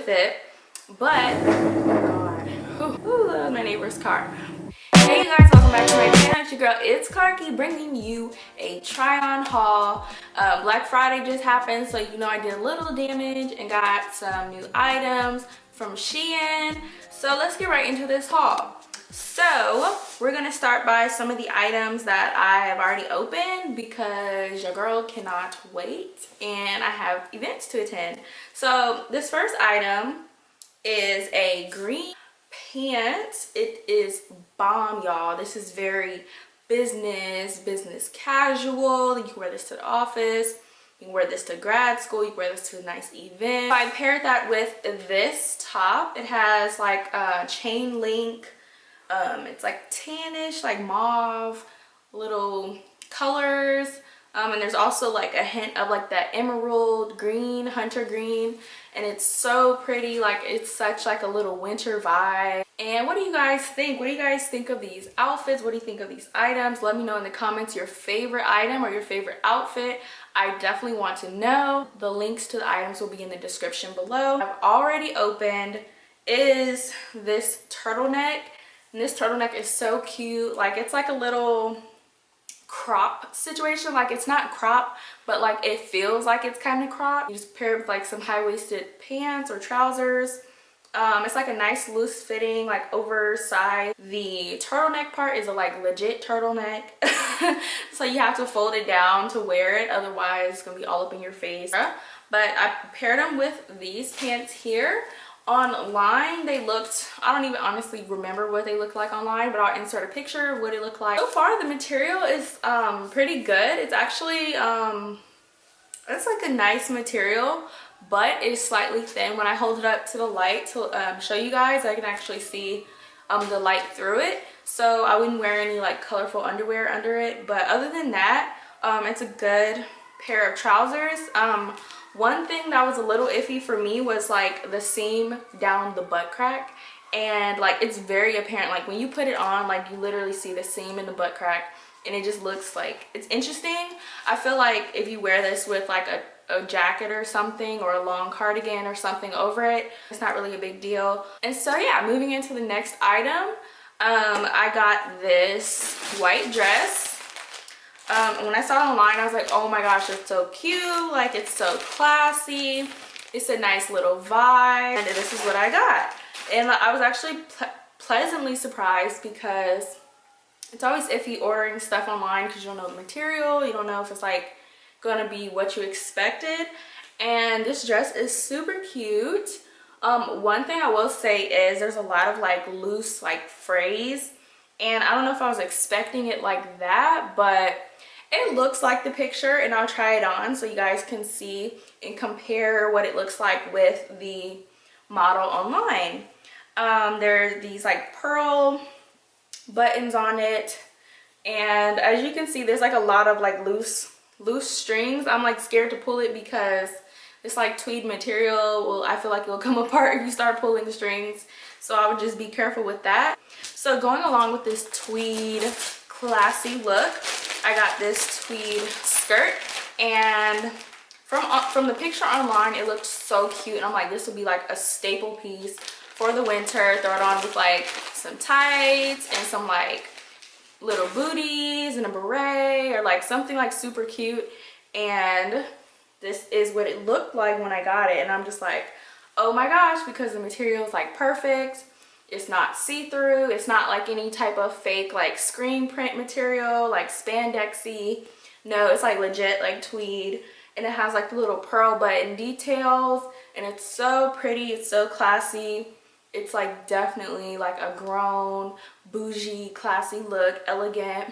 with it. But oh god, ooh, that was my neighbor's car. Hey you guys, welcome back to my channel. It's your girl, it's Karki, bringing you a try on haul. Black Friday just happened, so you know I did a little damage and got some new items from Shein. So let's get right into this haul. So we're gonna start by some of the items that I have already opened because your girl cannot wait and I have events to attend. So this first item is a green pant. It is bomb, y'all. This is very business casual. You can wear this to the office, you can wear this to grad school, you can wear this to a nice event. I paired that with this top. It has like a chain link, it's like tannish, like mauve little colors, and there's also like a hint of like that emerald green, hunter green, and it's so pretty. Like it's such like a little winter vibe. And what do you guys think? What do you guys think of these outfits? What do you think of these items? Let me know in the comments your favorite item or your favorite outfit. I definitely want to know. The links to the items will be in the description below. I've already opened is this turtleneck, and this turtleneck is so cute. Like it's like a little crop situation. Like it's not crop, but like it feels like it's kind of crop. You just pair it with like some high-waisted pants or trousers. It's like a nice loose fitting, like oversized. The turtleneck part is a like legit turtleneck. So you have to fold it down to wear it, otherwise it's gonna be all up in your face. But I paired them with these pants here. Online they looked, I don't even honestly remember what they looked like online, but I'll insert a picture of what it looked like. So far the material is pretty good. It's actually it's like a nice material, but it's slightly thin. When I hold it up to the light to show you guys, I can actually see the light through it. So I wouldn't wear any like colorful underwear under it, but other than that, it's a good pair of trousers. One thing that was a little iffy for me was like the seam down the butt crack, and like it's very apparent. Like when you put it on, like you literally see the seam in the butt crack, and it just looks like it's interesting. I feel like if you wear this with like a jacket or something, or a long cardigan or something over it, it's not really a big deal. And so yeah, moving into the next item, I got this white dress. When I saw it online, I was like, oh my gosh, it's so cute. Like it's so classy. It's a nice little vibe, and this is what I got. And I was actually pleasantly surprised, because it's always iffy ordering stuff online because you don't know the material, you don't know if it's like gonna be what you expected. And this dress is super cute. One thing I will say is there's a lot of like loose like frays, and I don't know if I was expecting it like that, but it looks like the picture, and I'll try it on so you guys can see and compare what it looks like with the model online. There are these like pearl buttons on it, and as you can see, there's like a lot of like loose strings. I'm like scared to pull it because it's like tweed material. Well, I feel like it will come apart if you start pulling the strings, so I would just be careful with that. So going along with this tweed classy look, I got this tweed skirt, and from the picture online it looked so cute, and I'm like, this would be like a staple piece for the winter. Throw it on with like some tights and some like little booties and a beret, or like something like super cute. And this is what it looked like when I got it, and I'm just like, oh my gosh, because the material is like perfect. It's not see-through. It's not like any type of fake like screen print material, like spandexy. No, it's like legit like tweed, and it has like the little pearl button details, and it's so pretty. It's so classy. It's like definitely like a grown, bougie, classy look, elegant.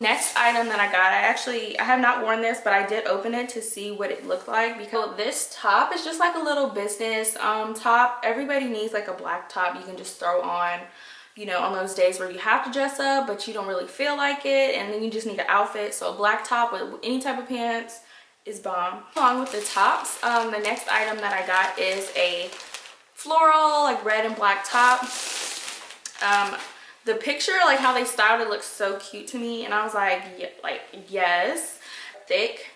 Next item that I got, I have not worn this, but I did open it to see what it looked like, because this top is just like a little business top. Everybody needs like a black top you can just throw on, you know, on those days where you have to dress up but you don't really feel like it, and then you just need an outfit. So a black top with any type of pants is bomb. Along with the tops, the next item that I got is a floral like red and black top. The picture, like how they styled it, looks so cute to me, and I was like, yeah, like yes. Thick.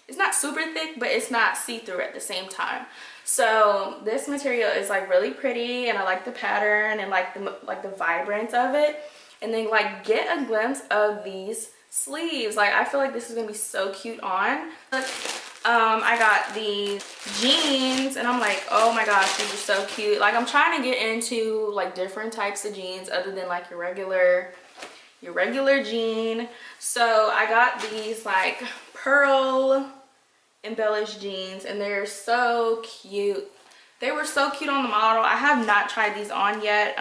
It's not super thick, but it's not see-through at the same time. So this material is like really pretty, and I like the pattern and like the vibrance of it. And then like get a glimpse of these sleeves. Like I feel like this is gonna be so cute on. I got these jeans and I'm like, oh my gosh, these are so cute. Like I'm trying to get into like different types of jeans other than like your regular jean. So I got these like pearl embellished jeans, and they're so cute. They were so cute on the model. I have not tried these on yet.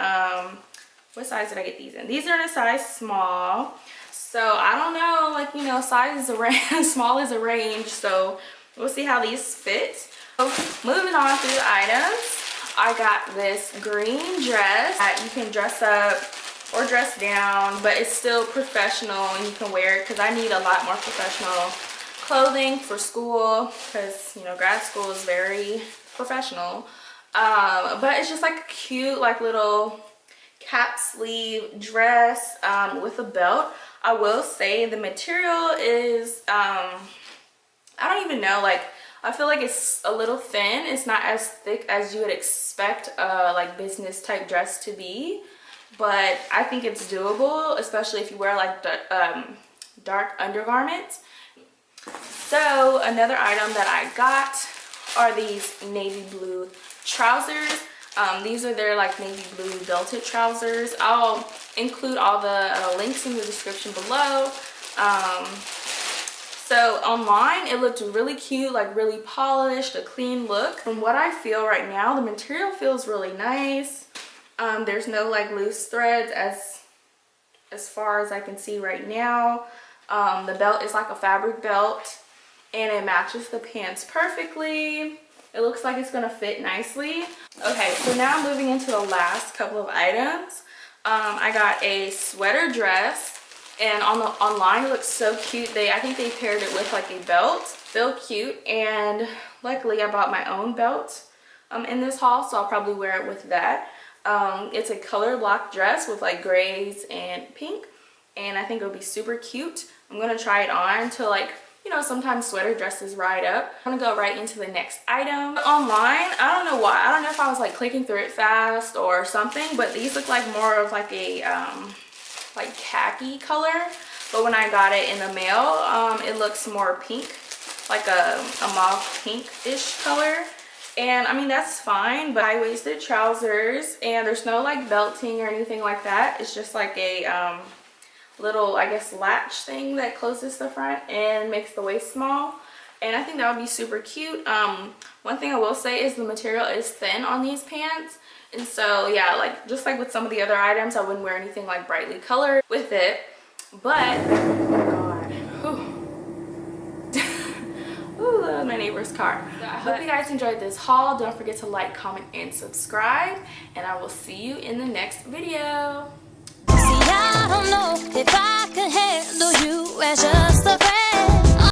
What size did I get these in? These are in a size small. So I don't know, like, you know, size is a range, small is a range. So we'll see how these fit. So moving on through the items, I got this green dress that you can dress up or dress down, but it's still professional and you can wear it because I need a lot more professional clothing for school because, you know, grad school is very professional. But it's just like a cute, like little cap sleeve dress with a belt. I will say the material is, I don't even know, like, I feel like it's a little thin. It's not as thick as you would expect a like business type dress to be, but I think it's doable, especially if you wear like the dark undergarments. So another item that I got are these navy blue trousers. These are their like navy blue belted trousers. I'll include all the links in the description below. So online it looked really cute, like really polished, a clean look. From what I feel right now, the material feels really nice. There's no like loose threads as far as I can see right now. The belt is like a fabric belt and it matches the pants perfectly. It looks like it's gonna fit nicely. Okay, so now moving into the last couple of items. I got a sweater dress, and online it looks so cute. I think they paired it with like a belt. Feel cute, and luckily I bought my own belt in this haul, so I'll probably wear it with that. It's a color block dress with like grays and pink, and I think it'll be super cute. I'm gonna try it on to, like, you know, sometimes sweater dresses ride up. I'm gonna go right into the next item. Online, I don't know why. I don't know if I was like clicking through it fast or something, but these look like more of like a like khaki color. But when I got it in the mail, it looks more pink, like a mauve pink-ish color. And I mean, that's fine, but high-waisted trousers, and there's no like belting or anything like that. It's just like a little, I guess, latch thing that closes the front and makes the waist small, and I think that would be super cute. One thing I will say is the material is thin on these pants, and so yeah, like just like with some of the other items, I wouldn't wear anything like brightly colored with it. But oh my god, ooh, that was my neighbor's car. So I hope you guys enjoyed this haul. Don't forget to like, comment, and subscribe, and I will see you in the next video. I don't know if I can handle you as just a friend.